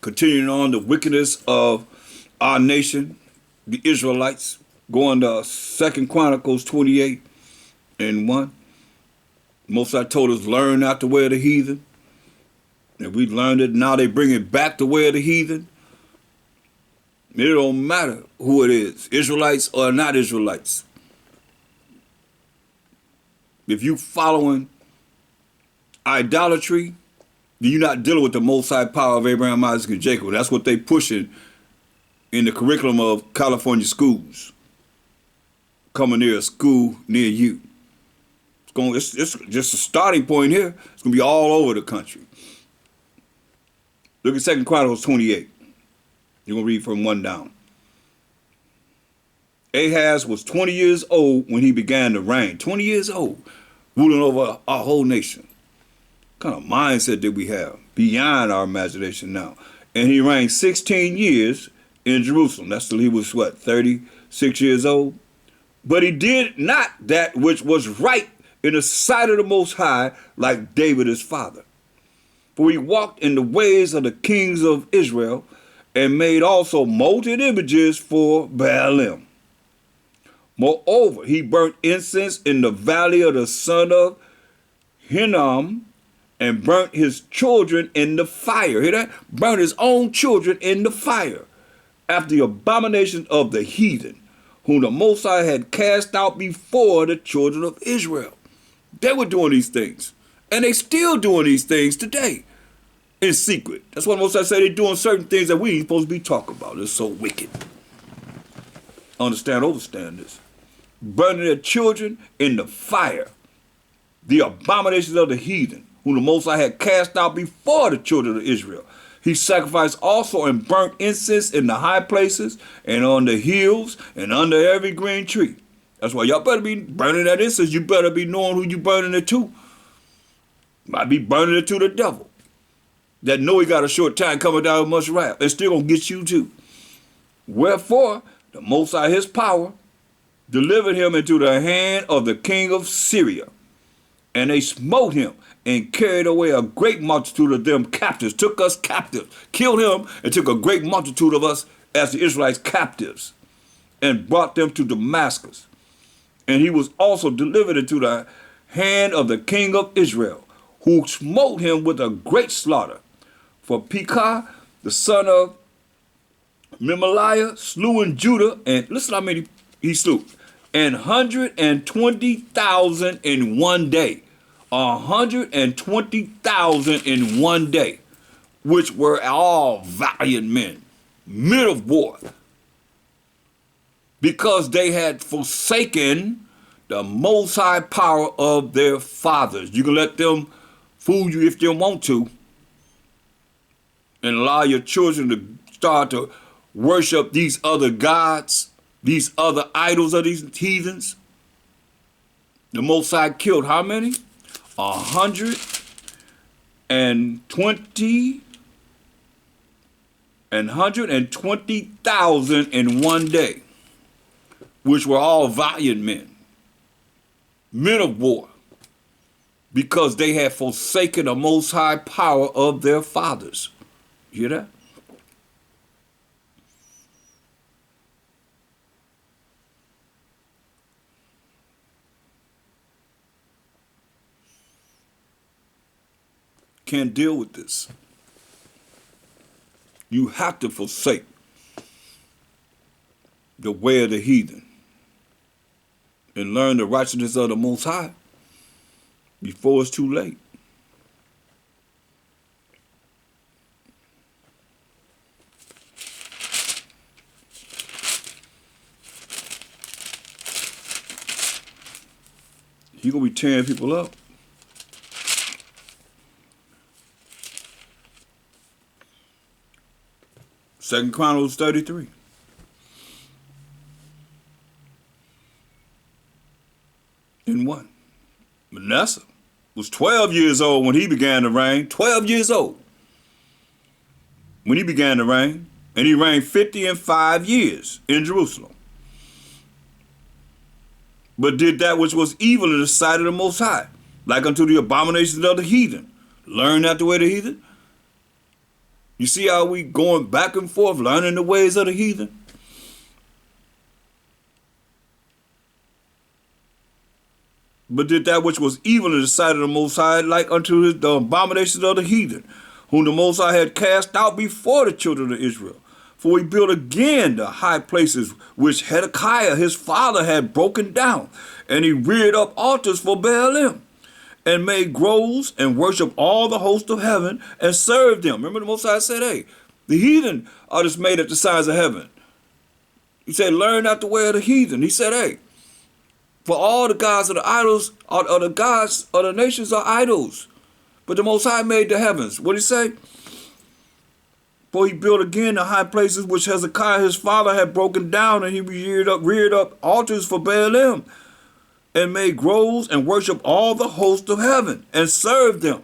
continuing on the wickedness of our nation, the Israelites, going to 2 Chronicles 28 and 1. Most I told us, learn not the way of the heathen. And we learned it, now they bring it back the way of the heathen. It don't matter who it is, Israelites or not Israelites. If you following idolatry, then you're not dealing with the Most High power of Abraham, Isaac, and Jacob. That's what they pushing in the curriculum of California schools. Coming near a school near you. It's just a starting point here. It's going to be all over the country. Look at 2 Chronicles 28. You're going to read from 1 down. Ahaz was 20 years old when he began to reign. 20 years old, ruling over our whole nation. What kind of mindset did we have? Beyond our imagination now. And he reigned 16 years in Jerusalem. That's till he was, 36 years old? But he did not that which was right in the sight of the Most High, like David his father. For he walked in the ways of the kings of Israel, and made also molten images for Baalim. Moreover, he burnt incense in the valley of the son of Hinnom, and burnt his children in the fire. Hear that? Burnt his own children in the fire, after the abomination of the heathen, whom the Most High had cast out before the children of Israel. They were doing these things, and they still doing these things today in secret. That's why Most High say they're doing certain things that we ain't supposed to be talking about. It's so wicked. Understand this. Burning their children in the fire, the abominations of the heathen, whom the Most High had cast out before the children of Israel. He sacrificed also and burnt incense in the high places and on the hills and under every green tree. That's why y'all better be burning that incense. You better be knowing who you burning it to. Might be burning it to the devil. That know he got a short time coming down with much wrath. It's still going to get you too. Wherefore, the Most High his power delivered him into the hand of the king of Syria. And they smote him and carried away a great multitude of them captives, took us captives, killed him and took a great multitude of us as the Israelites captives, and brought them to Damascus. And he was also delivered into the hand of the king of Israel, who smote him with a great slaughter. For Pekah, the son of Memaliah, slew in Judah, and listen how many he slew, 120,000 in one day. 120,000 in one day, which were all valiant men of war, because they had forsaken the Most High power of their fathers. You can let them fool you if they want to, and allow your children to start to worship these other gods, these other idols of these heathens. The Most High killed how many? 120,000 in one day, which were all valiant men of war, because they had forsaken the Most High power of their fathers. You hear that? Can't deal with this. You have to forsake the way of the heathen and learn the righteousness of the Most High before it's too late. You're going to be tearing people up. Second Chronicles 33. In 1. Manasseh was 12 years old when he began to reign. 12 years old when he began to reign. And he reigned 55 years in Jerusalem. But did that which was evil in the sight of the Most High, like unto the abominations of the heathen. Learn not the way of the heathen. You see how we going back and forth, learning the ways of the heathen? But did that which was evil in the sight of the Most High, like unto the abominations of the heathen, whom the Most High had cast out before the children of Israel. For he built again the high places which Hezekiah his father had broken down, and he reared up altars for Baalim, and made groves, and worshiped all the host of heaven, and served them. Remember the Most High said, hey, the heathen are just made at the signs of heaven. He said, learn not the way of the heathen. He said, hey, for all the gods of the idols, or the gods of the nations are idols. But the Most High made the heavens. What did he say? For he built again the high places which Hezekiah his father had broken down, and he reared up altars for Baalim, and made groves, and worshiped all the host of heaven, and served them.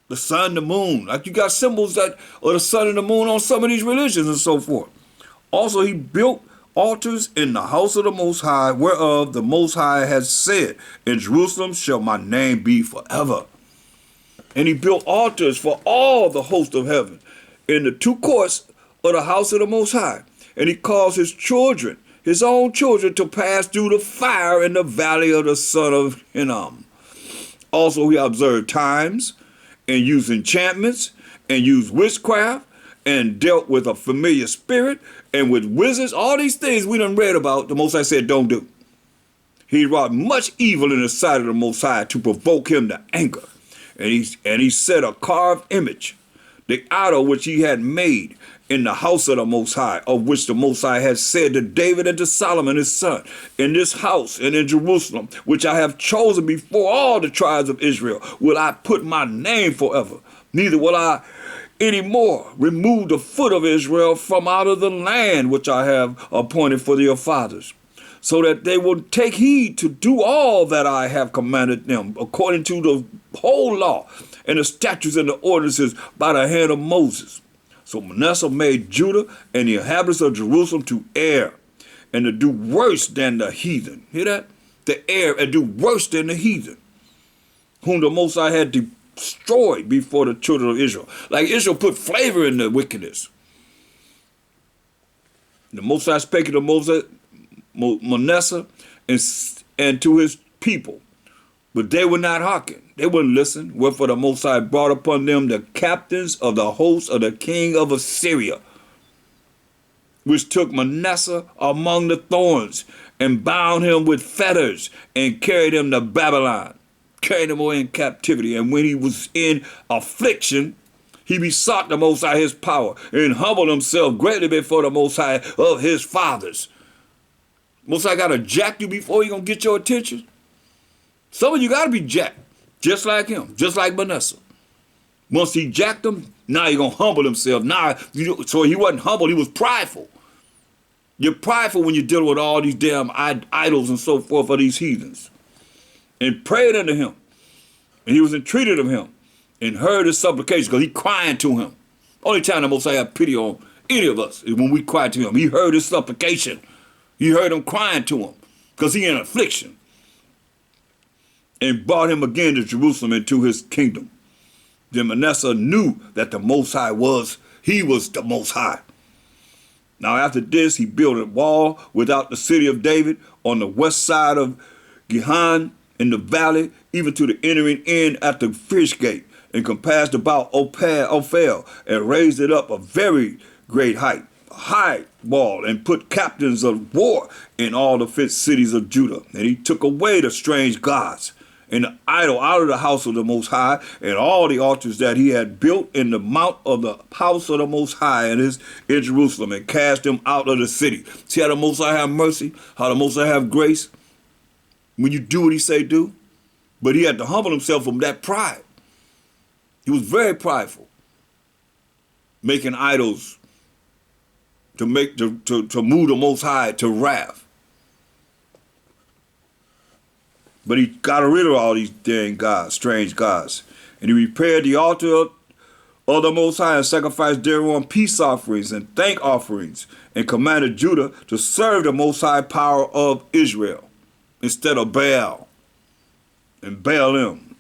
The sun, the moon. Like you got symbols that of the sun and the moon on some of these religions and so forth. Also he built altars in the house of the Most High, whereof the Most High has said, in Jerusalem shall my name be forever. And he built altars for all the host of heaven in the two courts of the house of the Most High. And he caused his children, his own children, to pass through the fire in the valley of the son of Hinnom. Also he observed times, and used enchantments, and used witchcraft, and dealt with a familiar spirit, and with wizards. All these things we done read about, the Most High said don't do. He wrought much evil in the sight of the Most High to provoke him to anger. And he set a carved image, the idol which he had made in the house of the Most High, of which the Most High had said to David and to Solomon his son, in this house and in Jerusalem, which I have chosen before all the tribes of Israel, will I put my name forever. Neither will I any more remove the foot of Israel from out of the land which I have appointed for their fathers, so that they will take heed to do all that I have commanded them, according to the whole law and the statutes and the ordinances by the hand of Moses. So Manasseh made Judah and the inhabitants of Jerusalem to err, and to do worse than the heathen. Hear that? To err and do worse than the heathen, whom the Most High had destroyed before the children of Israel. Like Israel put flavor in the wickedness. The Most High spake to Manasseh and to his people, but they would not hearken. They wouldn't listen. Wherefore the Most High brought upon them the captains of the host of the king of Assyria, which took Manasseh among the thorns, and bound him with fetters, and carried him to Babylon, carried him away in captivity. And when he was in affliction, he besought the Most High his power, and humbled himself greatly before the Most High of his fathers. Most High got to jack you before he going to get your attention. Some of you got to be jacked, just like him, just like Manasseh. Once he jacked him, now he's going to humble himself. So he wasn't humble, he was prideful. You're prideful when you're dealing with all these damn idols and so forth of these heathens. And prayed unto him. And he was entreated of him, and heard his supplication, because he crying to him. Only time the Most High have pity on any of us is when we cry to him. He heard his supplication. He heard him crying to him, because he in affliction. And brought him again to Jerusalem into his kingdom. Then Manasseh knew that the Most High he was the Most High. Now after this, he built a wall without the city of David on the west side of Gihon in the valley, even to the entering in at the fish gate, and compassed about Ophel, and raised it up a very great height, a high wall, and put captains of war in all the 5 cities of Judah. And he took away the strange gods and the idol out of the house of the Most High, and all the altars that he had built in the mount of the house of the Most High in Jerusalem, and cast them out of the city. See how the Most High have mercy, how the Most High have grace when you do what he say do? But he had to humble himself from that pride. He was very prideful, making idols to move the Most High to wrath. But he got rid of all these dang gods, strange gods. And he repaired the altar of the Most High, and sacrificed thereon peace offerings and thank offerings, and commanded Judah to serve the Most High power of Israel instead of Baal and Baalim.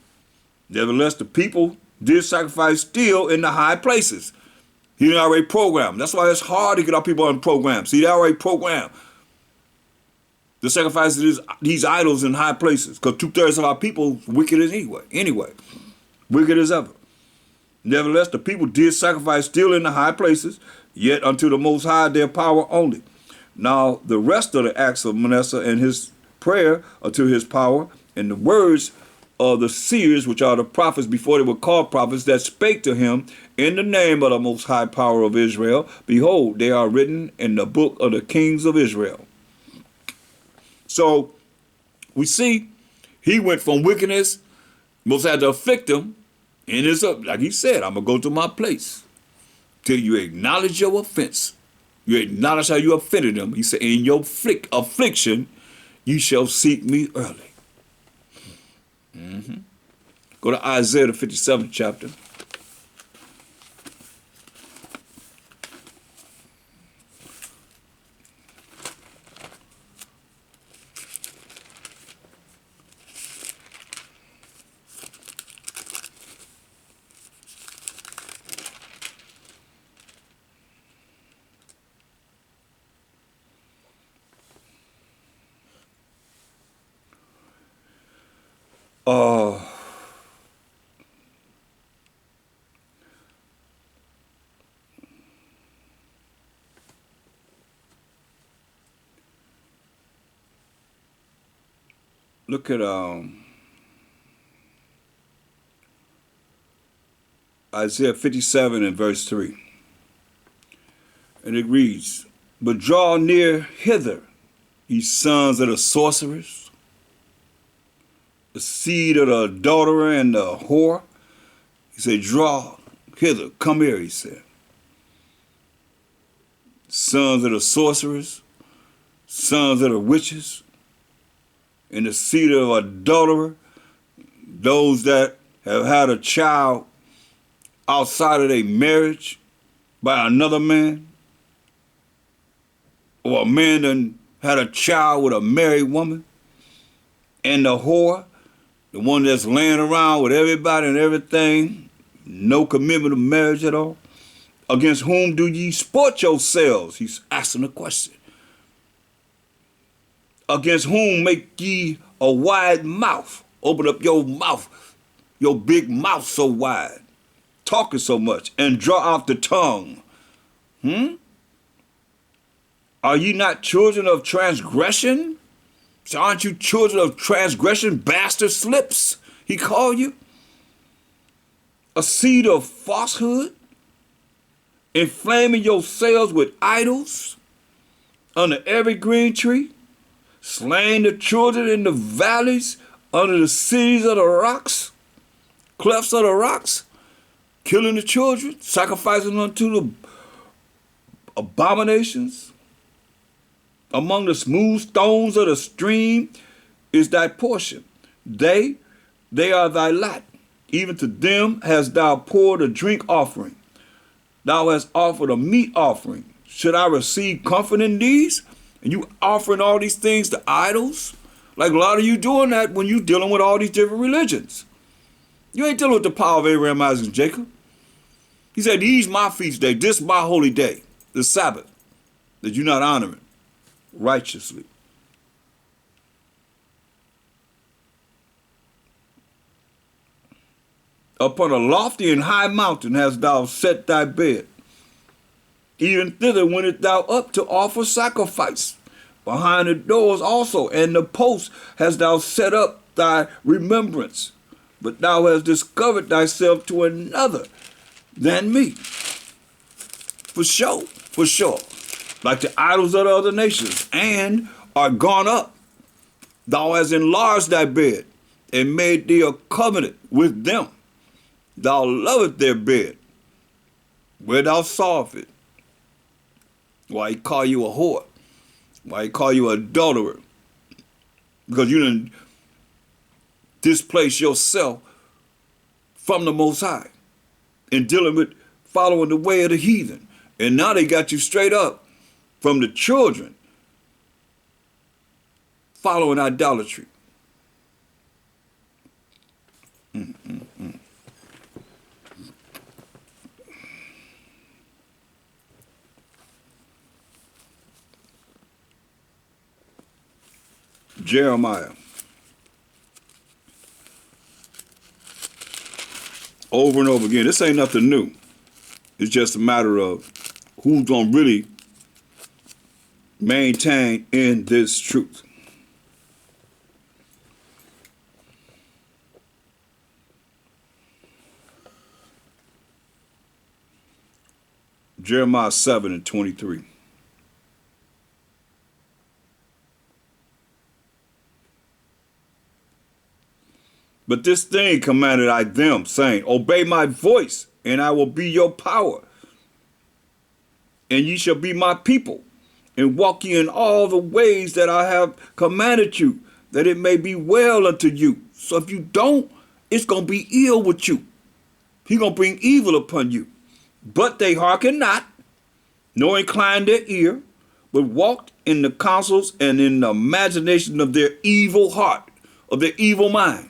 Nevertheless, the people did sacrifice still in the high places, He already programmed. That's why it's hard to get our people on the program. See, they already programmed the sacrifice these idols in high places. Because 2/3 of our people wicked as anyway. Wicked as ever. Nevertheless, the people did sacrifice still in the high places, yet unto the Most High their power only. Now, the rest of the acts of Manasseh and his prayer unto his power, and the words of the seers, which are the prophets before they were called prophets, that spake to him in the name of the Most High power of Israel, behold, they are written in the book of the kings of Israel. So, we see he went from wickedness, Most had to afflict him, and it's up, like he said, I'm going to go to my place till you acknowledge your offense. You acknowledge how you offended him. He said, in your affliction, you shall seek me early. Go to Isaiah, the 57th chapter. Look at Isaiah 57 and verse 3. And it reads, but draw near hither, ye sons of the sorcerers, the seed of the adulterer and the whore. He said, draw hither, come here, he said. Sons of the sorcerers, sons of the witches, and the seed of adulterer, those that have had a child outside of their marriage by another man, or a man done had a child with a married woman, and the whore, the one that's laying around with everybody and everything, no commitment of marriage at all. Against whom do ye sport yourselves? He's asking a question. Against whom make ye a wide mouth? Open up your mouth, your big mouth so wide, talking so much, and draw out the tongue. Are ye not children of transgression? So aren't you children of transgression, bastard slips, he called you? A seed of falsehood, inflaming yourselves with idols under every green tree, slaying the children in the valleys, under the cities of the rocks, clefts of the rocks, killing the children, sacrificing unto the abominations. Among the smooth stones of the stream is thy portion. They are thy lot. Even to them hast thou poured a drink offering. Thou hast offered a meat offering. Should I receive comfort in these? And you offering all these things to idols? Like a lot of you doing that when you dealing with all these different religions. You ain't dealing with the power of Abraham, Isaac, and Jacob. He said, these my feast day, this my holy day, the Sabbath, that you're not honoring righteously. Upon a lofty and high mountain hast thou set thy bed. Even thither wentest thou up to offer sacrifice. Behind the doors also, and the posts hast thou set up thy remembrance. But thou hast discovered thyself to another than me. For sure, like the idols of the other nations, and are gone up. Thou hast enlarged thy bed, and made thee a covenant with them. Thou lovest their bed, where thou sawest it. Why he call you a whore? Why he call you an adulterer? Because you didn't displace yourself from the Most High in dealing with following the way of the heathen. And now they got you straight up from the children following idolatry. Jeremiah. Over and over again. This ain't nothing new. It's just a matter of who's going to really maintain in this truth. Jeremiah 7:23. But this thing commanded I them, saying, obey my voice, and I will be your power. And ye shall be my people, and walk ye in all the ways that I have commanded you, that it may be well unto you. So if you don't, it's going to be ill with you. He's going to bring evil upon you. But they hearken not, nor incline their ear, but walked in the counsels and in the imagination of their evil heart, of their evil mind,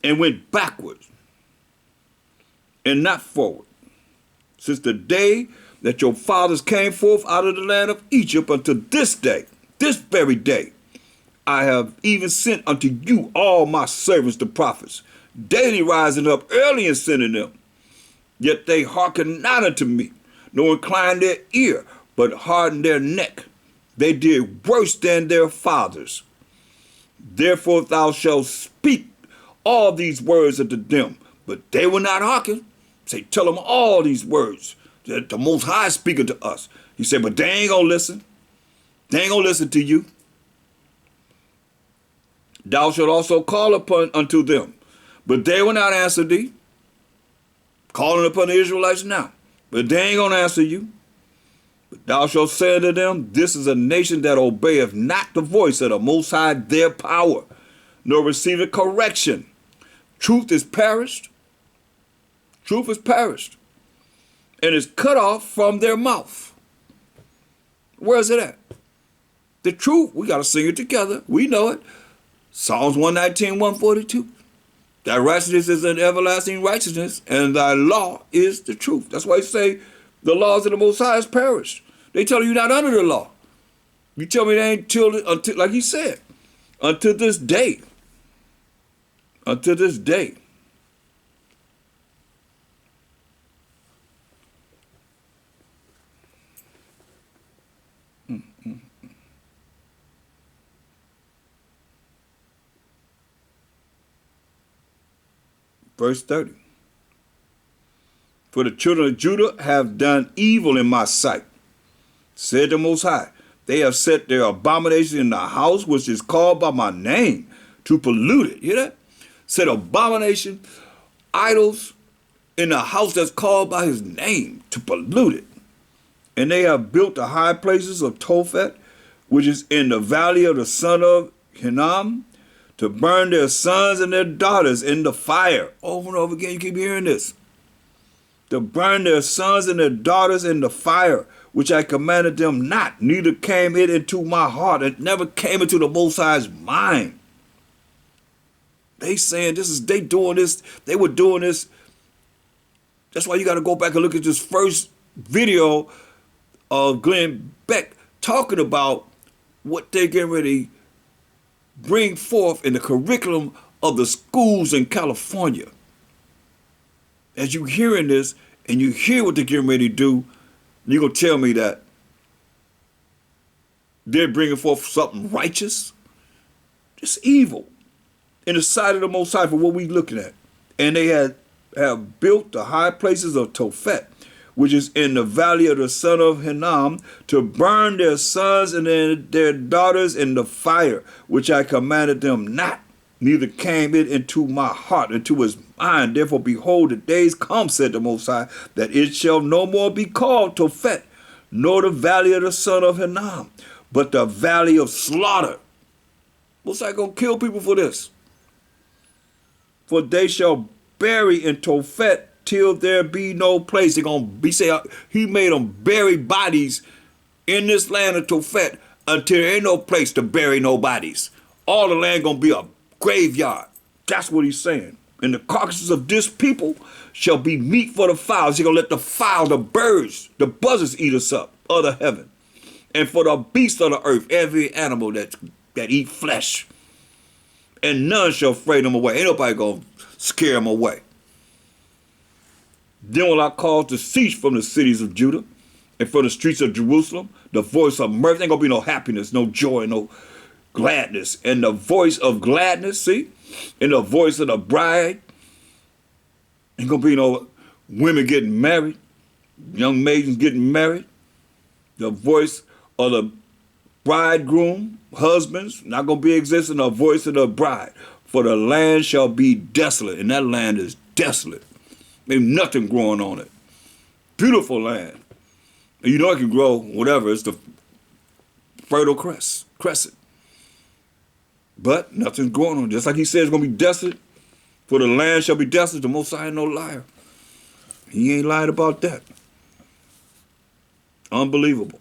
and went backwards and not forward, since the day that your fathers came forth out of the land of Egypt unto this day, this very day, I have even sent unto you all my servants the prophets, daily rising up early and sending them. Yet they hearken not unto me, nor incline their ear, but harden their neck. They did worse than their fathers. Therefore thou shalt speak all these words unto them, but they will not hearken. Say, tell them all these words that the Most High is speaking to us. He said, but they ain't gonna listen. They ain't gonna listen to you. Thou shalt also call upon unto them, but they will not answer thee. Calling upon the Israelites now, but they ain't gonna answer you. But thou shalt say unto them, this is a nation that obeyeth not the voice of the Most High, their power, nor receiveth correction. Truth is perished. Truth is perished, and is cut off from their mouth. Where is it at? The truth, we got to sing it together. We know it. Psalms 119, 142. Thy righteousness is an everlasting righteousness, and thy law is the truth. That's why they say the laws of the Most High is perished. They tell you not under the law. You tell me they ain't until, like he said, until this day. Until this day. Verse 30. For the children of Judah have done evil in my sight, said the Most High. They have set their abomination in the house which is called by my name, to pollute it. Hear that? Set abomination, idols in the house that's called by his name, to pollute it. And they have built the high places of Tophet, which is in the valley of the son of Hinnom, to burn their sons and their daughters in the fire. Over and over again, you keep hearing this. To burn their sons and their daughters in the fire, which I commanded them not, neither came it into my heart. It never came into the Most High's mind. They saying they doing this, they were doing this. That's why you got to go back and look at this first video of Glenn Beck talking about what they getting ready bring forth in the curriculum of the schools in California. As you hearing this and you hear what they're getting ready to do, you're going to tell me that they're bringing forth something righteous? It's evil in the sight of the Most High for what we're looking at. And they have built the high places of Tophet, which is in the valley of the son of Hinnom, to burn their sons and their daughters in the fire, which I commanded them not, neither came it into my heart, into his mind. Therefore, behold, the days come, said the Most High, that it shall no more be called Tophet, nor the valley of the son of Hinnom, but the valley of slaughter. Most High gonna kill people for this. For they shall bury in Tophet till there be no place. They're gonna be say he made them bury bodies in this land of Tophet until there ain't no place to bury no bodies. All the land gonna be a graveyard. That's what he's saying. And the carcasses of this people shall be meat for the fowls. He's gonna let the fowl, the birds, the buzzards eat us up, of the heaven. and for the beasts of the earth, every animal that eat flesh. And none shall fray them away. Ain't nobody gonna scare them away. Then will I cause to cease from the cities of Judah and from the streets of Jerusalem the voice of mirth. Ain't gonna be no happiness, no joy, no gladness. And the voice of gladness, see? And the voice of the bride. Ain't gonna be no women getting married, young maidens getting married. The voice of the bridegroom, husbands, not gonna be existing. The voice of the bride. For the land shall be desolate, and that land is desolate. There's nothing growing on it. Beautiful land. And you know it can grow whatever. It's the fertile crescent. But nothing's growing on it. Just like he said it's going to be desolate. For the land shall be desolate. The Most High ain't no liar. He ain't lied about that. Unbelievable.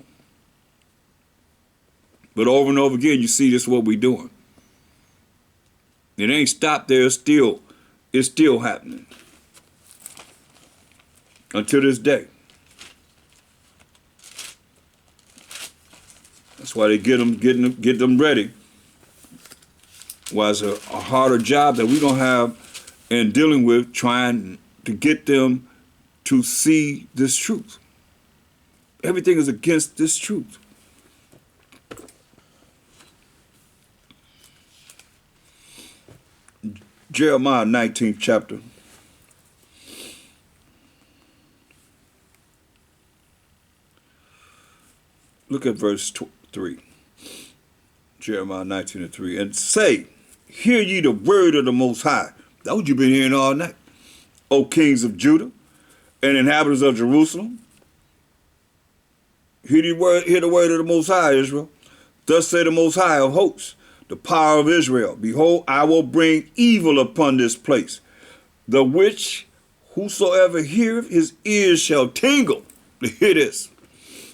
But over and over again, you see this is what we're doing. It ain't stopped there. It's still happening. Until this day. That's why they get them ready. Why it's a harder job that we don't have in dealing with trying to get them to see this truth. Everything is against this truth. Jeremiah 19th chapter. Look at verse 3. Jeremiah 19:3. And say, hear ye the word of the Most High. That's what you've been hearing all night. O kings of Judah and inhabitants of Jerusalem. Hear the word of the Most High, Israel. Thus say the Most High of hosts, the power of Israel. Behold, I will bring evil upon this place, the which whosoever heareth, his ears shall tingle. Hear this.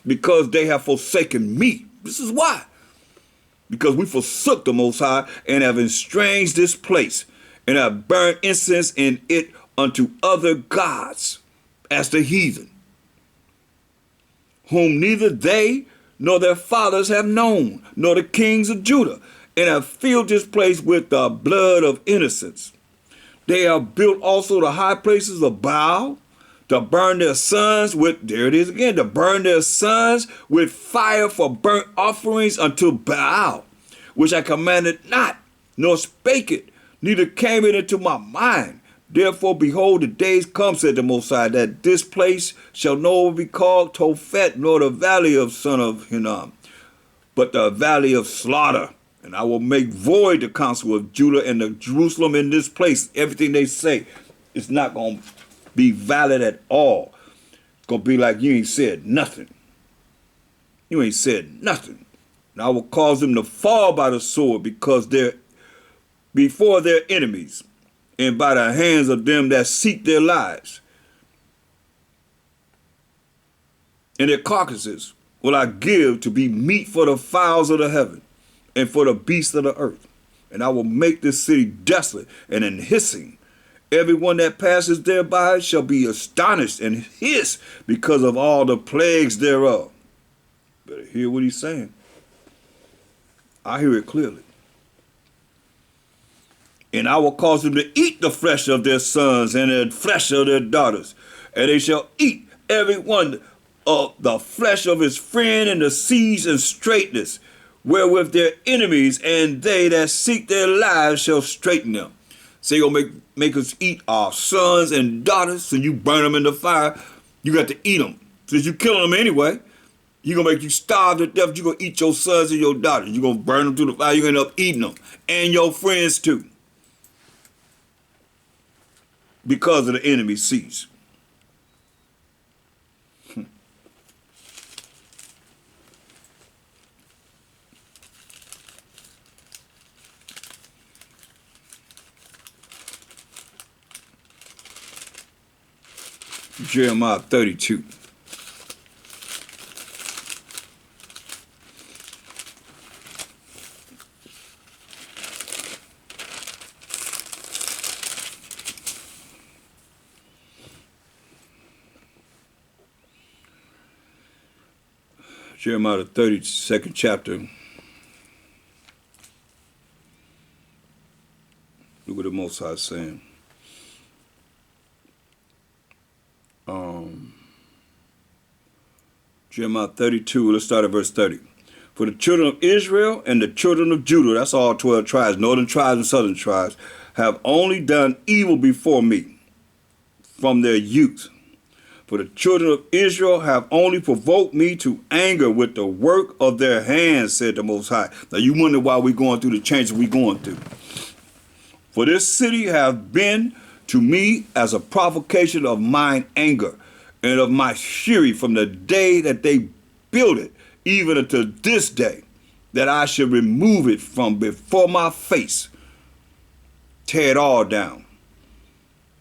Because they have forsaken me. This is why. Because we forsook the Most High and have estranged this place and have burned incense in it unto other gods as the heathen, whom neither they nor their fathers have known, nor the kings of Judah, and have filled this place with the blood of innocents. They have built also the high places of Baal, to burn their sons with, there it is again, to burn their sons with fire for burnt offerings unto Baal, which I commanded not, nor spake it, neither came it into my mind. Therefore, behold, the days come, said the Most High, that this place shall no more be called Tophet, nor the valley of son of Hinnom, but the valley of slaughter. And I will make void the counsel of Judah and of Jerusalem in this place. Everything they say is not going to be valid at all. It's going to be like you ain't said nothing. You ain't said nothing. And I will cause them to fall by the sword because they're before their enemies and by the hands of them that seek their lives. And their carcasses will I give to be meat for the fowls of the heaven and for the beasts of the earth. And I will make this city desolate and in hissing. Everyone that passes thereby shall be astonished and hiss because of all the plagues thereof. Better hear what he's saying. I hear it clearly. And I will cause them to eat the flesh of their sons and the flesh of their daughters. And they shall eat every one of the flesh of his friend and the seeds and straightness, wherewith their enemies and they that seek their lives shall straighten them. So you're going to make us eat our sons and daughters, so you burn them in the fire. You got to eat them. Since you're killing them anyway, you're going to make you starve to death. You're going to eat your sons and your daughters. You're going to burn them through the fire. You're going to end up eating them. And your friends too. Because of the enemy's seeds. Jeremiah 32. Jeremiah the 32nd chapter. Look what the Most High is saying. Jeremiah 32, let's start at verse 30. For the children of Israel and the children of Judah, that's all 12 tribes, northern tribes and southern tribes, have only done evil before me from their youth. For the children of Israel have only provoked me to anger with the work of their hands, said the Most High. Now you wonder why we're going through the changes we're going through. For this city have been to me as a provocation of mine anger and of my fury from the day that they built it, even unto this day, that I should remove it from before my face, tear it all down,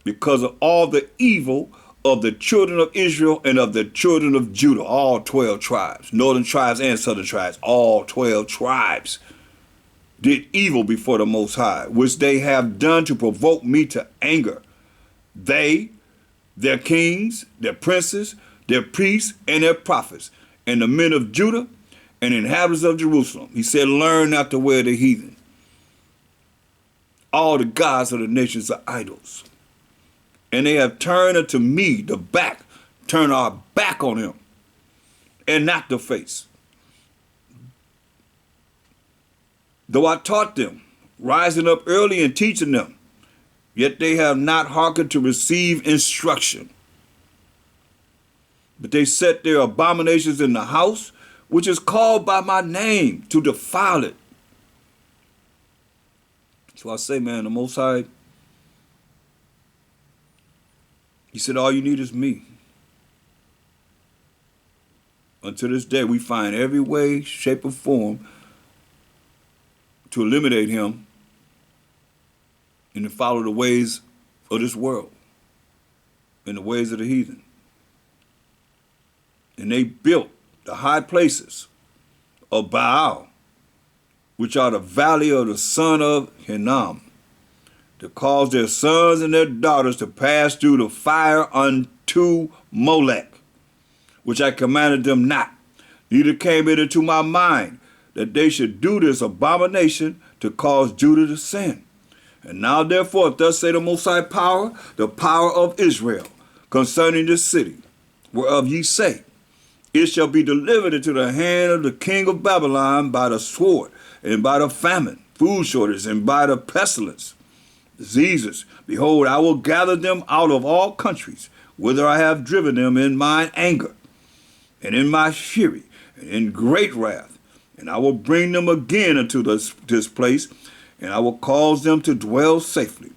because of all the evil of the children of Israel and of the children of Judah, all 12 tribes, northern tribes and southern tribes, all 12 tribes did evil before the Most High, which they have done to provoke me to anger. They, their kings, their princes, their priests, and their prophets, and the men of Judah and inhabitants of Jerusalem. He said, learn not to wear the heathen. All the gods of the nations are idols. And they have turned unto me the back, turn our back on him, and not the face. Though I taught them, rising up early and teaching them, yet they have not hearkened to receive instruction. But they set their abominations in the house, which is called by my name, to defile it. So I say, man, the Most High, he said, all you need is me. Until this day, we find every way, shape, or form to eliminate him and to follow the ways of this world and the ways of the heathen. And they built the high places of Baal, which are the valley of the son of Hinnom, to cause their sons and their daughters to pass through the fire unto Molech, which I commanded them not. Neither came it into my mind that they should do this abomination to cause Judah to sin. And now therefore, thus say the Most High power, the power of Israel, concerning this city, whereof ye say, it shall be delivered into the hand of the king of Babylon by the sword, and by the famine, food shortage, and by the pestilence, diseases. Behold, I will gather them out of all countries, whither I have driven them in mine anger, and in my fury, and in great wrath. And I will bring them again into this place, and I will cause them to dwell safely.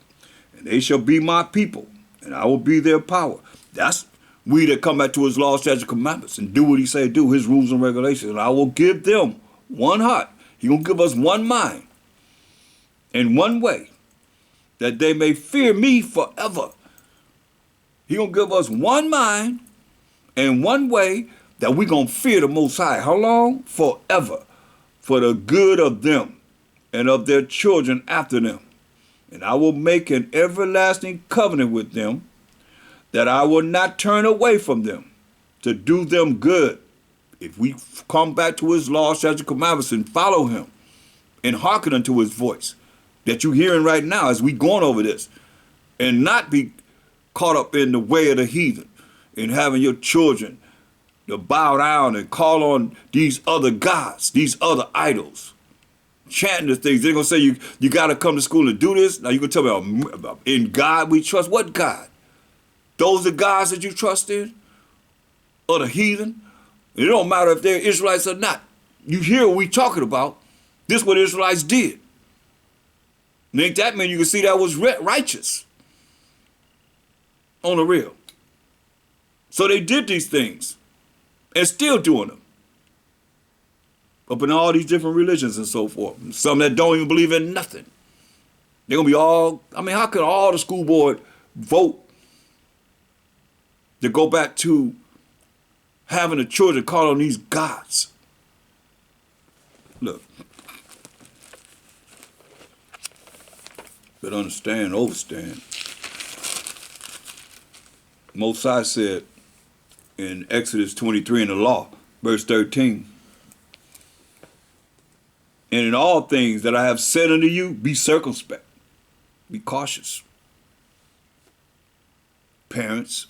And they shall be my people, and I will be their power. That's we that come back to his laws, statutes, and commandments, and do what he say do, his rules and regulations. And I will give them one heart. He will give us one mind and one way, that they may fear me forever. He gonna give us one mind and one way that we gonna fear the Most High. How long? Forever. For the good of them and of their children after them. And I will make an everlasting covenant with them, that I will not turn away from them to do them good. If we come back to his laws, statutes, and commandments and follow him and hearken unto his voice that you're hearing right now as we going over this, and not be caught up in the way of the heathen and having your children to bow down and call on these other gods, these other idols, chanting the things. They're going to say you got to come to school and do this. Now you can tell me, in God we trust. What God? Those are gods that you trust in? Or the heathen? It don't matter if they're Israelites or not. You hear what we talking about. This is what Israelites did. And ain't that mean you can see that was righteous on the real. So they did these things and still doing them up in all these different religions and so forth. Some that don't even believe in nothing. They're going to be all, I mean, how could all the school board vote to go back to having the children call on these gods? Look, but understand, overstand. Most High said in Exodus 23 in the law, Verse 13. And in all things that I have said unto you, be circumspect, be cautious. Parents,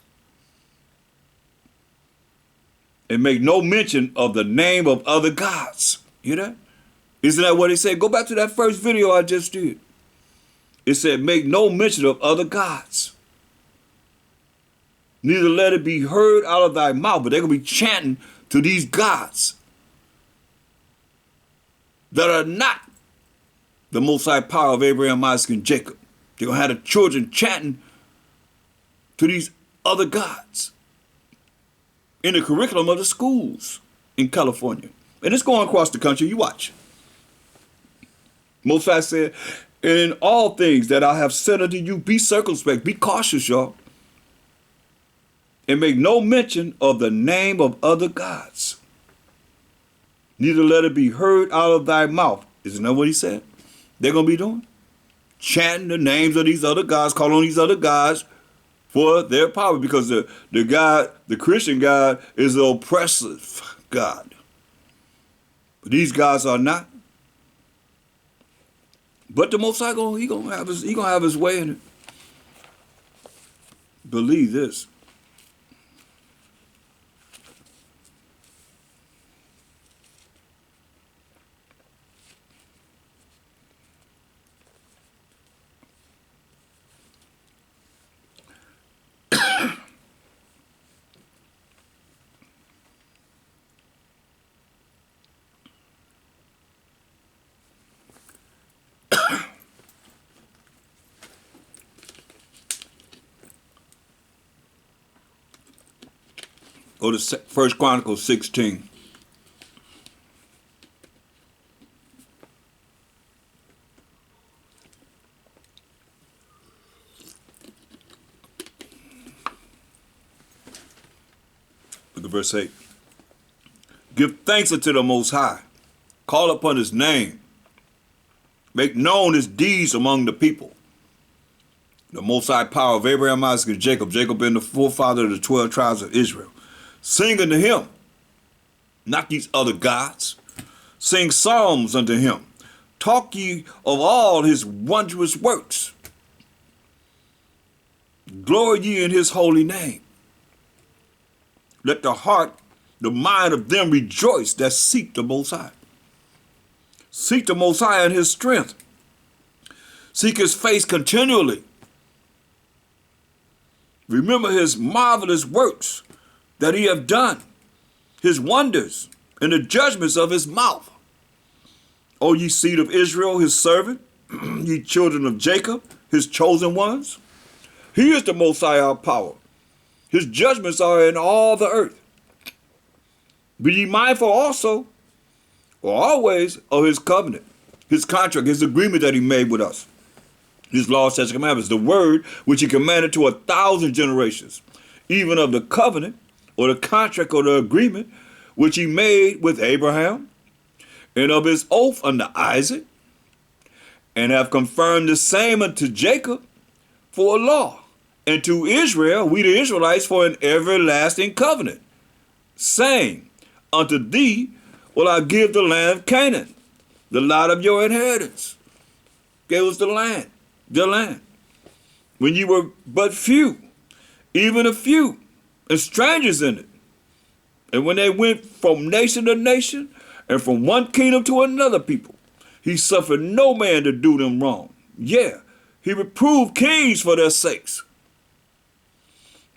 and make no mention of the name of other gods. Hear that? Isn't that what it said? Go back to that first video I just did. It said, make no mention of other gods. Neither let it be heard out of thy mouth. But they're going to be chanting to these gods that are not the Most High power of Abraham, Isaac, and Jacob. They're going to have the children chanting to these other gods in the curriculum of the schools in California. And it's going across the country. You watch. Most High said, in all things that I have said unto you, be circumspect, be cautious, y'all. And make no mention of the name of other gods. Neither let it be heard out of thy mouth. Isn't that what he said? They're going to be doing? Chanting the names of these other gods, calling on these other gods for their power. Because the God, the Christian God, is the oppressive God. But these gods are not. But the Most High, he gonna have his way in it. Believe this. Go to 1 Chronicles 16. Look at verse 8. Give thanks unto the Most High. Call upon his name. Make known his deeds among the people. The Most High power of Abraham, Isaac, and Jacob. Jacob being the forefather of the 12 tribes of Israel. Sing unto him, not these other gods. Sing psalms unto him. Talk ye of all his wondrous works. Glory ye in his holy name. Let the heart, the mind of them rejoice that seek the Most High. Seek the Most High in his strength. Seek his face continually. Remember his marvelous works that he hath done, his wonders, and the judgments of his mouth. O ye seed of Israel, his servant, ye children of Jacob, his chosen ones. He is the Most High our power. His judgments are in all the earth. Be ye mindful also, or always, of his covenant, his contract, his agreement that he made with us. His laws, statutes, and commandments, the word which he commanded to 1,000 generations, even of the covenant, or the contract, or the agreement, which he made with Abraham, and of his oath unto Isaac, and have confirmed the same unto Jacob for a law, and to Israel, we the Israelites, for an everlasting covenant, saying, unto thee will I give the land of Canaan, the lot of your inheritance. Gave us the land, when you were but few, even a few, and strangers in it. And when they went from nation to nation, and from one kingdom to another people, he suffered no man to do them wrong. Yeah, he reproved kings for their sakes,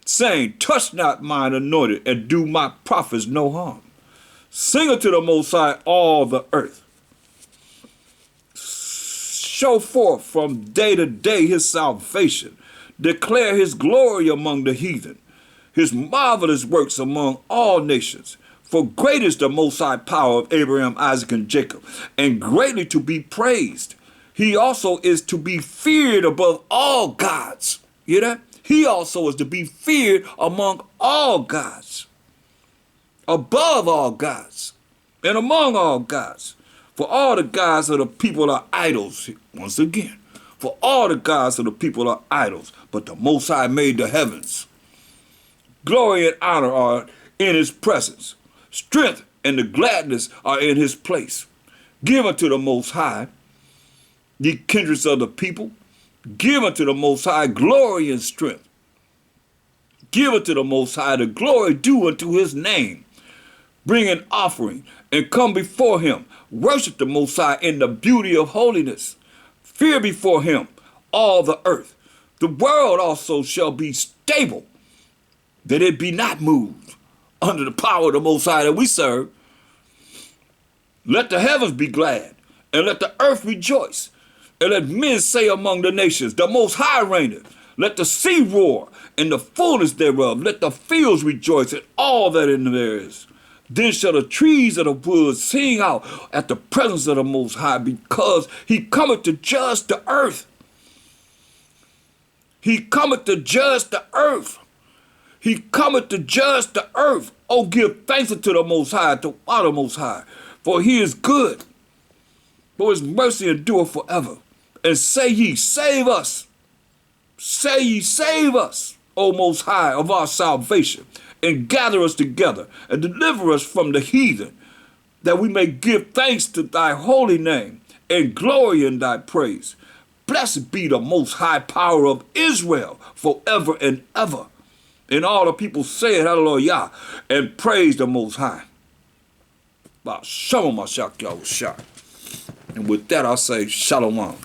saying, touch not mine anointed, and do my prophets no harm. Sing unto the Most High all the earth. Show forth from day to day his salvation. Declare his glory among the heathen, his marvelous works among all nations. For great is the Most High power of Abraham, Isaac, and Jacob, and greatly to be praised. He also is to be feared above all gods. Hear that? He also is to be feared among all gods, above all gods, and among all gods. For all the gods of the people are idols. Once again, for all the gods of the people are idols, but the Most High made the heavens. Glory and honor are in his presence. Strength and the gladness are in his place. Give unto the Most High, ye kindreds of the people. Give unto the Most High glory and strength. Give unto the Most High the glory due unto his name. Bring an offering and come before him. Worship the Most High in the beauty of holiness. Fear before him all the earth. The world also shall be stable, that it be not moved, under the power of the Most High that we serve. Let the heavens be glad, and let the earth rejoice, and let men say among the nations, the Most High reigneth. Let the sea roar, and the fullness thereof. Let the fields rejoice, and all that in them there is. Then shall the trees of the woods sing out at the presence of the Most High, because he cometh to judge the earth. He cometh to judge the earth. He cometh to judge the earth. Oh, give thanks unto the Most High, to our the Most High, for he is good, for his mercy endureth forever. And say ye, save us. Say ye, save us, O Most High, of our salvation, and gather us together, and deliver us from the heathen, that we may give thanks to thy holy name, and glory in thy praise. Blessed be the Most High power of Israel, forever and ever. And all the people said, hallelujah, and praise the Most High. And with that, I say, shalom.